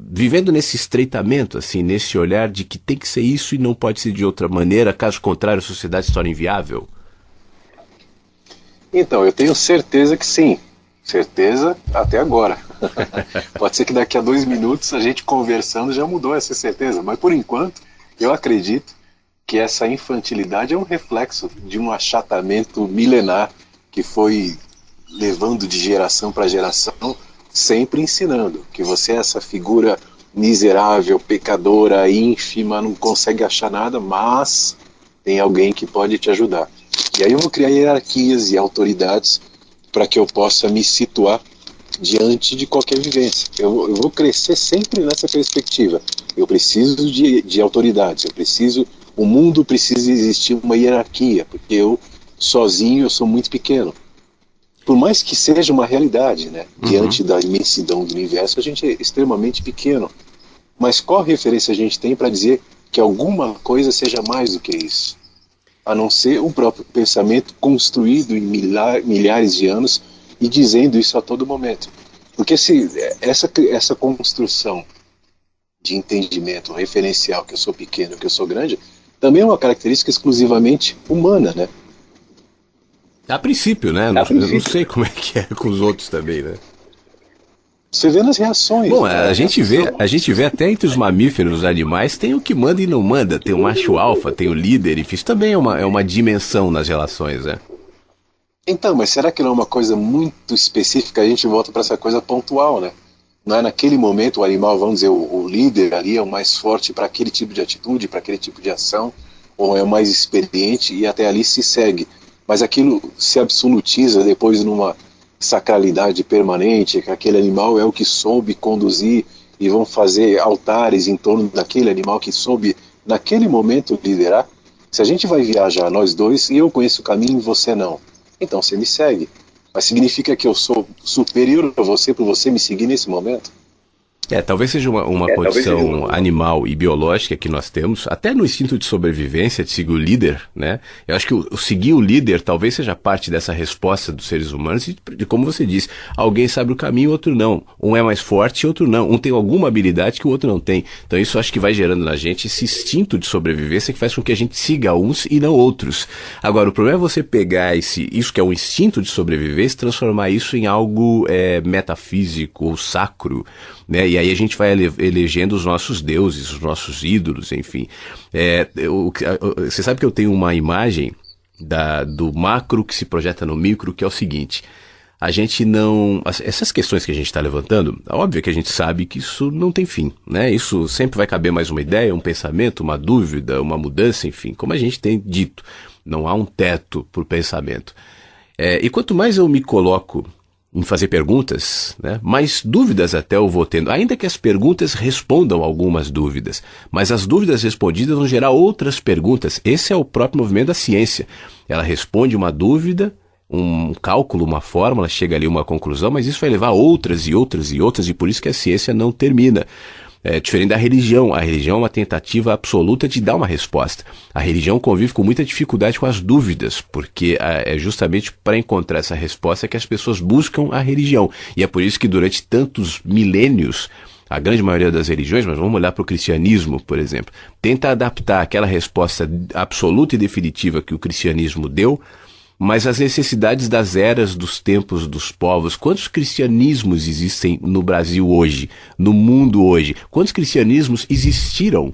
vivendo nesse estreitamento, assim, nesse olhar de que tem que ser isso e não pode ser de outra maneira, caso contrário a sociedade se torna inviável? Então, eu tenho certeza que sim. Certeza até agora. Pode ser que daqui a 2 minutos a gente conversando já mudou essa certeza, mas por enquanto Eu acredito que essa infantilidade é um reflexo de um achatamento milenar que foi levando de geração para geração, sempre ensinando que você é essa figura miserável, pecadora, ínfima, não consegue achar nada, mas tem alguém que pode te ajudar. E aí eu vou criar hierarquias e autoridades para que eu possa me situar diante de qualquer vivência. Eu vou crescer sempre nessa perspectiva. Eu preciso de autoridades, o mundo precisa existir uma hierarquia, porque eu sozinho eu sou muito pequeno. Por mais que seja uma realidade, né? Diante da imensidão do universo, a gente é extremamente pequeno. Mas qual referência a gente tem para dizer que alguma coisa seja mais do que isso? A não ser o próprio pensamento construído em milhares de anos e dizendo isso a todo momento. Porque essa construção de entendimento referencial, que eu sou pequeno, que eu sou grande, também é uma característica exclusivamente humana, né? A princípio, né? Eu não sei como é que é com os outros também, né? Você vê nas reações. Bom, né? a gente vê até entre os mamíferos, os animais, tem o que manda e não manda, tem o macho alfa, tem o líder, enfim, isso também é uma dimensão nas relações, né? Então, mas será que não é uma coisa muito específica? A gente volta para essa coisa pontual, né? Não é naquele momento o animal, vamos dizer, o líder ali é o mais forte para aquele tipo de atitude, para aquele tipo de ação, ou é o mais experiente e até ali se segue. Mas aquilo se absolutiza depois numa sacralidade permanente, que aquele animal é o que soube conduzir e vão fazer altares em torno daquele animal que soube naquele momento liderar. Se a gente vai viajar nós dois e eu conheço o caminho e você não, então você me segue. Mas significa que eu sou superior a você por você me seguir nesse momento? Talvez seja uma condição animal e biológica que nós temos, até no instinto de sobrevivência, de seguir o líder, né? Eu acho que o seguir o líder talvez seja parte dessa resposta dos seres humanos e, como você disse, alguém sabe o caminho, outro não. Um é mais forte, outro não. Um tem alguma habilidade que o outro não tem. Então isso acho que vai gerando na gente esse instinto de sobrevivência que faz com que a gente siga uns e não outros. Agora, o problema é você pegar isso que é um instinto de sobrevivência e transformar isso em algo metafísico ou sacro, né? E aí a gente vai elegendo os nossos deuses, os nossos ídolos, enfim. Você sabe que eu tenho uma imagem do macro que se projeta no micro, que é o seguinte: a gente não... Essas questões que a gente está levantando, óbvio que a gente sabe que isso não tem fim, né? Isso sempre vai caber mais uma ideia, um pensamento, uma dúvida, uma mudança, enfim, como a gente tem dito, não há um teto para o pensamento. E quanto mais eu me coloco em fazer perguntas, né, mais dúvidas até eu vou tendo, ainda que as perguntas respondam algumas dúvidas, mas as dúvidas respondidas vão gerar outras perguntas. Esse é o próprio movimento da ciência. Ela responde uma dúvida, um cálculo, uma fórmula, chega ali a uma conclusão, mas isso vai levar a outras e outras e outras, e por isso que a ciência não termina. Diferente da religião. A religião é uma tentativa absoluta de dar uma resposta. A religião convive com muita dificuldade com as dúvidas, porque é justamente para encontrar essa resposta que as pessoas buscam a religião. E é por isso que durante tantos milênios, a grande maioria das religiões, mas vamos olhar para o cristianismo, por exemplo, tenta adaptar aquela resposta absoluta e definitiva que o cristianismo deu, mas as necessidades das eras, dos tempos, dos povos. Quantos cristianismos existem no Brasil hoje, no mundo hoje? Quantos cristianismos existiram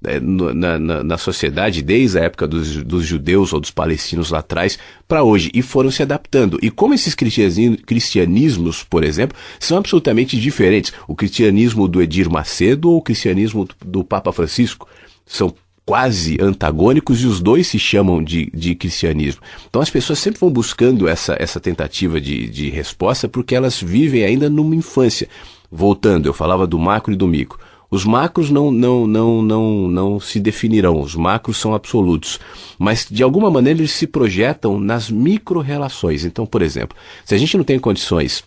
na sociedade desde a época dos judeus ou dos palestinos lá atrás para hoje e foram se adaptando? E como esses cristianismos, por exemplo, são absolutamente diferentes. O cristianismo do Edir Macedo ou o cristianismo do Papa Francisco são quase antagônicos e os dois se chamam de cristianismo. Então as pessoas sempre vão buscando essa tentativa de resposta porque elas vivem ainda numa infância. Voltando, eu falava do macro e do micro. Os macros não se definirão, os macros são absolutos, mas de alguma maneira eles se projetam nas micro-relações. Então, por exemplo, se a gente não tem condições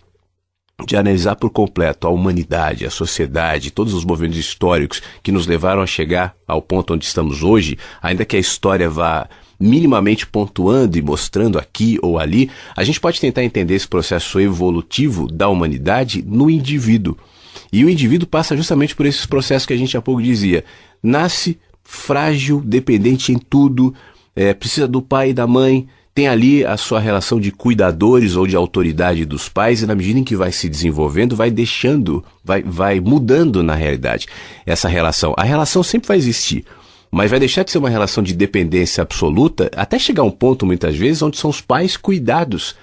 de analisar por completo a humanidade, a sociedade, todos os movimentos históricos que nos levaram a chegar ao ponto onde estamos hoje, ainda que a história vá minimamente pontuando e mostrando aqui ou ali, a gente pode tentar entender esse processo evolutivo da humanidade no indivíduo. E o indivíduo passa justamente por esses processos que a gente há pouco dizia. Nasce frágil, dependente em tudo, precisa do pai e da mãe, tem ali a sua relação de cuidadores ou de autoridade dos pais, e na medida em que vai se desenvolvendo, vai deixando, vai mudando na realidade essa relação. A relação sempre vai existir, mas vai deixar de ser uma relação de dependência absoluta, até chegar a um ponto, muitas vezes, onde são os pais cuidados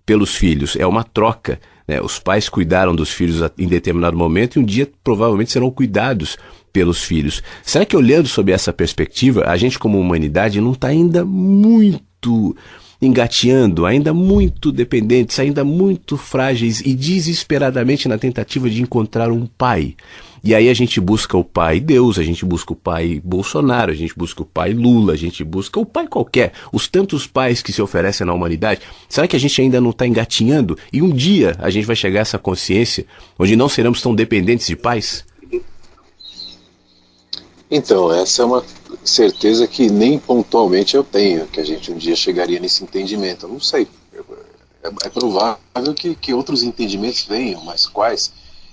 pelos filhos. É uma troca, né? Os pais cuidaram dos filhos em determinado momento e um dia provavelmente serão cuidados pelos filhos. Será que, olhando sob essa perspectiva, a gente como humanidade não está ainda muito engateando, ainda muito dependentes, ainda muito frágeis e desesperadamente na tentativa de encontrar um pai? E aí a gente busca o pai Deus, a gente busca o pai Bolsonaro, a gente busca o pai Lula, a gente busca o pai qualquer, os tantos pais que se oferecem na humanidade. Será que a gente ainda não está engatinhando? E um dia a gente vai chegar a essa consciência onde não seremos tão dependentes de pais? Então, essa é uma certeza que nem pontualmente eu tenho, que a gente um dia chegaria nesse entendimento. Eu não sei. É provável que outros entendimentos venham, mas quais?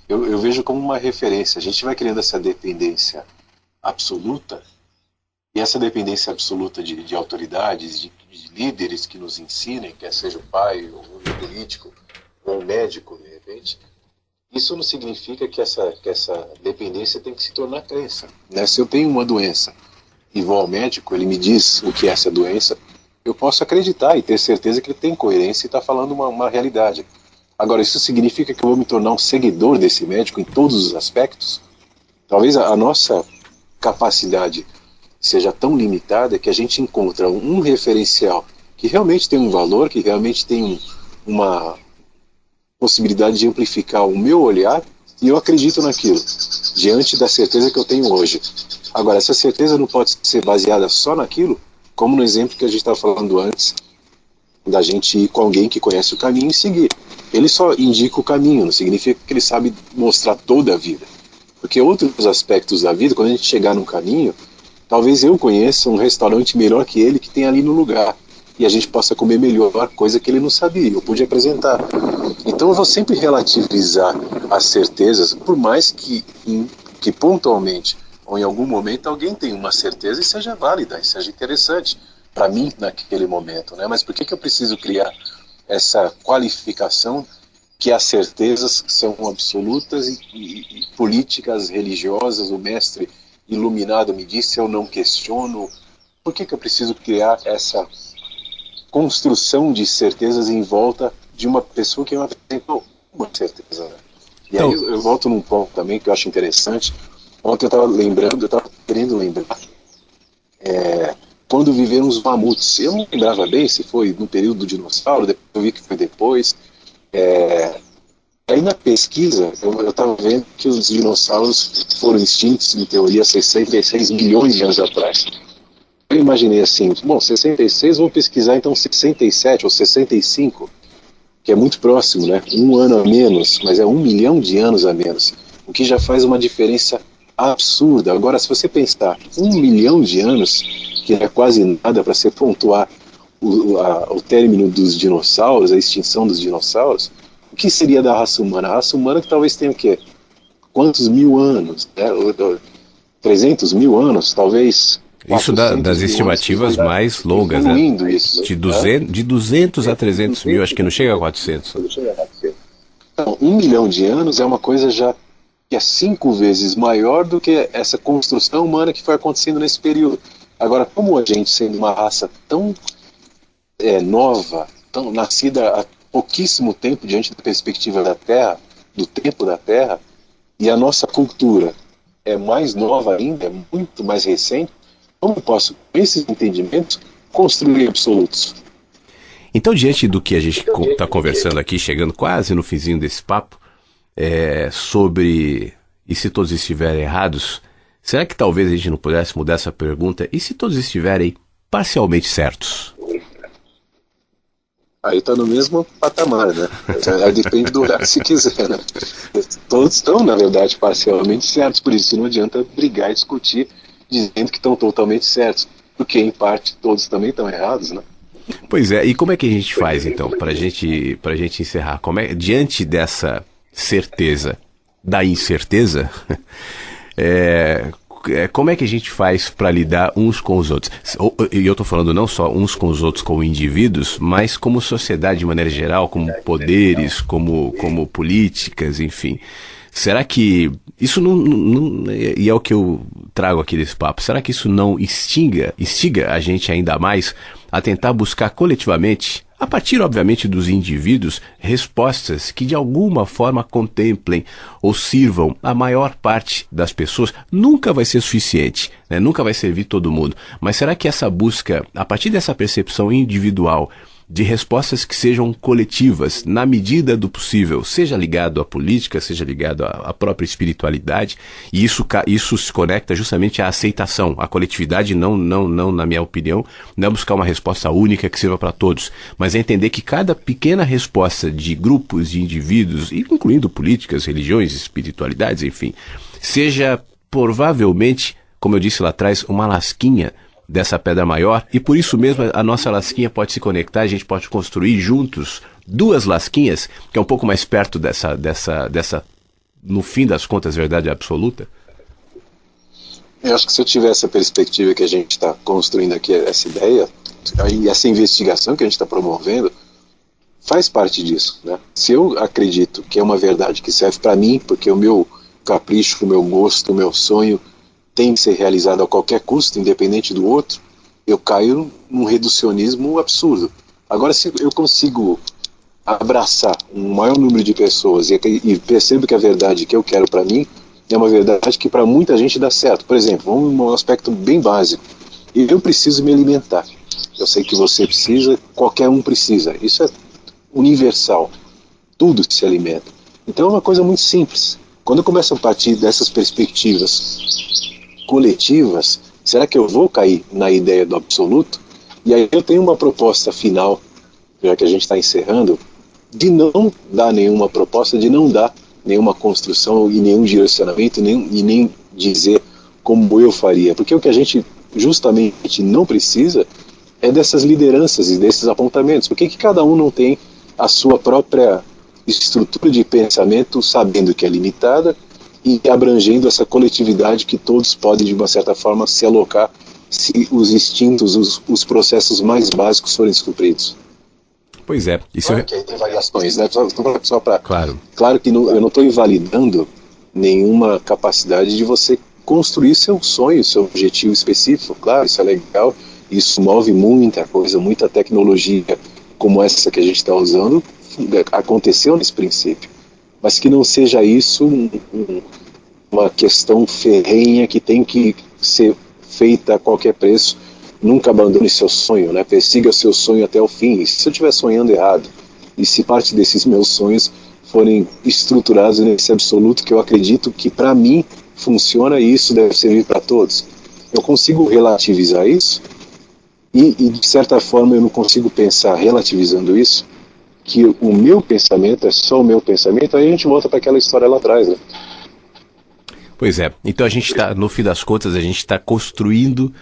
Eu vejo como uma referência. A gente vai criando essa dependência absoluta, e essa dependência absoluta de autoridades, de líderes que nos ensinem, quer seja o pai, ou o político, ou o médico, de repente. Isso não significa que essa dependência tem que se tornar crença, né? Se eu tenho uma doença e vou ao médico, ele me diz o que é essa doença, eu posso acreditar e ter certeza que ele tem coerência e está falando uma realidade. Agora, isso significa que eu vou me tornar um seguidor desse médico em todos os aspectos? Talvez a nossa capacidade seja tão limitada que a gente encontra um referencial que realmente tem um valor, que realmente tem uma possibilidade de amplificar o meu olhar, e eu acredito naquilo, diante da certeza que eu tenho hoje. Agora, essa certeza não pode ser baseada só naquilo, como no exemplo que a gente estava falando antes, da gente ir com alguém que conhece o caminho e seguir. Ele só indica o caminho, não significa que ele sabe mostrar toda a vida. Porque outros aspectos da vida, quando a gente chegar num caminho, talvez eu conheça um restaurante melhor que ele que tem ali no lugar, e a gente possa comer melhor, coisa que ele não sabia, eu pude apresentar. Então eu vou sempre relativizar as certezas, por mais que pontualmente, ou em algum momento, alguém tenha uma certeza e seja válida, e seja interessante para mim naquele momento, né? Mas por que eu preciso criar essa qualificação que as certezas são absolutas e políticas, religiosas, o mestre iluminado me disse, eu não questiono? Por que eu preciso criar essa construção de certezas em volta de uma pessoa que não apresentou uma certeza, né? E então, aí eu volto num ponto também que eu acho interessante. Ontem eu estava querendo lembrar quando viveram os mamuts. Eu não lembrava bem se foi no período do dinossauro, depois eu vi que foi depois. Aí na pesquisa eu estava vendo que os dinossauros foram extintos, em teoria, 66 milhões de anos atrás. Eu imaginei assim, bom, 66, vou pesquisar então 67 ou 65, que é muito próximo, né? Um ano a menos, mas é 1 milhão de anos a menos, o que já faz uma diferença absurda. Agora, se você pensar 1 milhão de anos, que é quase nada para se pontuar o término dos dinossauros, a extinção dos dinossauros, o que seria da raça humana? A raça humana que talvez tenha o quê? Quantos mil anos? Né? 300 mil anos, talvez. Isso das estimativas mais longas, né? Isso, de 200 a 300 mil, acho que não chega a 400. Então, 1 milhão de anos é uma coisa já que é 5 vezes maior do que essa construção humana que foi acontecendo nesse período. Agora, como a gente, sendo uma raça tão nova, tão nascida há pouquíssimo tempo diante da perspectiva da Terra, do tempo da Terra, e a nossa cultura é mais nova ainda, é muito mais recente, como eu posso, com esses entendimentos, construir absolutos? Então, diante do que a gente está conversando aqui, chegando quase no finzinho desse papo, sobre e se todos estiverem errados, será que talvez a gente não pudesse mudar essa pergunta? E se todos estiverem parcialmente certos? Aí está no mesmo patamar, né? Depende do lugar que se quiser, né? Todos estão, na verdade, parcialmente certos, por isso não adianta brigar e discutir dizendo que estão totalmente certos, porque em parte todos também estão errados, né? Pois é, e como é que a gente faz então, pra gente encerrar? Diante dessa certeza da incerteza, como é que a gente faz para lidar uns com os outros? E eu estou falando não só uns com os outros como indivíduos, mas como sociedade de maneira geral, como poderes, como políticas, enfim. Será que isso não, e é o que eu trago aqui desse papo, será que isso não instiga a gente ainda mais a tentar buscar coletivamente, a partir, obviamente, dos indivíduos, respostas que de alguma forma contemplem ou sirvam a maior parte das pessoas? Nunca vai ser suficiente, né? Nunca vai servir todo mundo. Mas será que essa busca, a partir dessa percepção individual, de respostas que sejam coletivas, na medida do possível, seja ligado à política, seja ligado à própria espiritualidade, e isso se conecta justamente à aceitação, à coletividade, não, na minha opinião, não é buscar uma resposta única que sirva para todos, mas é entender que cada pequena resposta de grupos, de indivíduos, incluindo políticas, religiões, espiritualidades, enfim, seja provavelmente, como eu disse lá atrás, uma lasquinha dessa pedra maior, e por isso mesmo a nossa lasquinha pode se conectar, a gente pode construir juntos duas lasquinhas, que é um pouco mais perto dessa no fim das contas, verdade absoluta. Eu acho que se eu tivesse a perspectiva que a gente está construindo aqui, essa ideia, e essa investigação que a gente está promovendo, faz parte disso, né? Se eu acredito que é uma verdade que serve para mim, porque o meu capricho, o meu gosto, o meu sonho tem que ser realizado a qualquer custo, independente do outro, eu caio num reducionismo absurdo. Agora, se eu consigo abraçar um maior número de pessoas e percebo que a verdade que eu quero para mim é uma verdade que para muita gente dá certo. Por exemplo, um aspecto bem básico. Eu preciso me alimentar. Eu sei que você precisa, qualquer um precisa. Isso é universal. Tudo se alimenta. Então é uma coisa muito simples. Quando eu começo a partir dessas perspectivas coletivas, será que eu vou cair na ideia do absoluto? E aí eu tenho uma proposta final, já que a gente está encerrando, de não dar nenhuma proposta, de não dar nenhuma construção e nenhum direcionamento, e nem dizer como eu faria. Porque o que a gente justamente não precisa é dessas lideranças e desses apontamentos. Por que cada um não tem a sua própria estrutura de pensamento, sabendo que é limitada, e abrangendo essa coletividade que todos podem, de uma certa forma, se alocar se os instintos, os processos mais básicos forem supridos. Pois é. Isso claro que aí tem variações, né? Só para... Claro que eu não estou invalidando nenhuma capacidade de você construir seu sonho, seu objetivo específico. Claro, isso é legal, isso move muita coisa, muita tecnologia como essa que a gente está usando, aconteceu nesse princípio. Mas que não seja isso uma questão ferrenha que tem que ser feita a qualquer preço. Nunca abandone seu sonho, né? Persiga seu sonho até o fim. E se eu estiver sonhando errado, e se parte desses meus sonhos forem estruturados nesse absoluto que eu acredito que para mim funciona, e isso deve servir para todos, eu consigo relativizar isso, e de certa forma eu não consigo pensar relativizando isso, que o meu pensamento é só o meu pensamento. Aí a gente volta para aquela história lá atrás, né? Pois é. Então a gente está, no fim das contas, a gente está construindo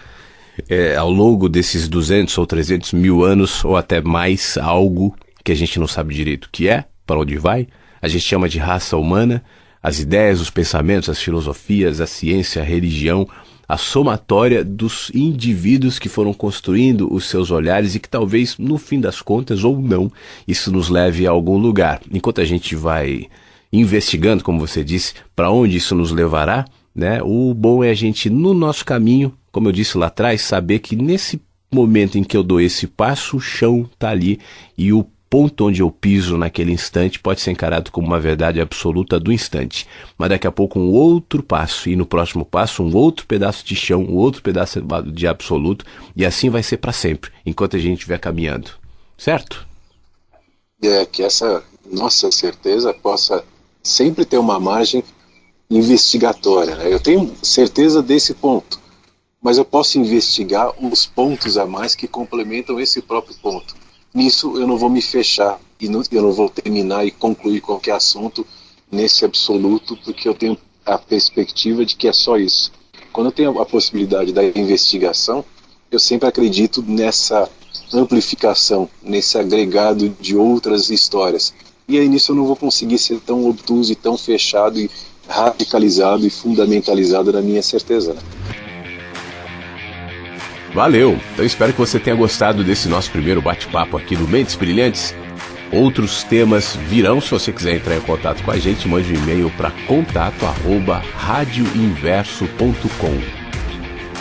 ao longo desses 200 ou 300 mil anos, ou até mais, algo que a gente não sabe direito o que é, para onde vai. A gente chama de raça humana, as ideias, os pensamentos, as filosofias, a ciência, a religião, a somatória dos indivíduos que foram construindo os seus olhares e que talvez, no fim das contas, ou não, isso nos leve a algum lugar. Enquanto a gente vai investigando, como você disse, para onde isso nos levará, né? O bom é a gente, no nosso caminho, como eu disse lá atrás, saber que nesse momento em que eu dou esse passo, o chão está ali e o ponto onde eu piso naquele instante pode ser encarado como uma verdade absoluta do instante. Mas daqui a pouco um outro passo, e no próximo passo um outro pedaço de chão, um outro pedaço de absoluto, e assim vai ser para sempre, enquanto a gente estiver caminhando. Certo? Que essa nossa certeza possa sempre ter uma margem investigatória, né? Eu tenho certeza desse ponto, mas eu posso investigar os pontos a mais que complementam esse próprio ponto. Nisso eu não vou me fechar e eu não vou terminar e concluir qualquer assunto nesse absoluto, porque eu tenho a perspectiva de que é só isso. Quando eu tenho a possibilidade da investigação, eu sempre acredito nessa amplificação, nesse agregado de outras histórias. E aí nisso eu não vou conseguir ser tão obtuso e tão fechado e radicalizado e fundamentalizado na minha certeza, né? Valeu! Então espero que você tenha gostado desse nosso primeiro bate-papo aqui do Mentes Brilhantes. Outros temas virão. Se você quiser entrar em contato com a gente, mande um e-mail para contato@radioinverso.com.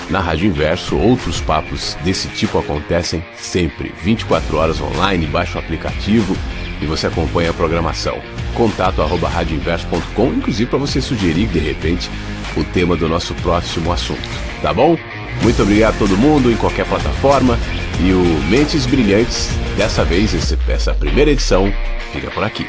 Na Rádio Inverso, outros papos desse tipo acontecem sempre, 24 horas online, baixa o aplicativo e você acompanha a programação. Contato@radioinverso.com, inclusive para você sugerir, de repente, o tema do nosso próximo assunto, tá bom? Muito obrigado a todo mundo, em qualquer plataforma, e o Mentes Brilhantes, dessa vez, essa primeira edição, fica por aqui.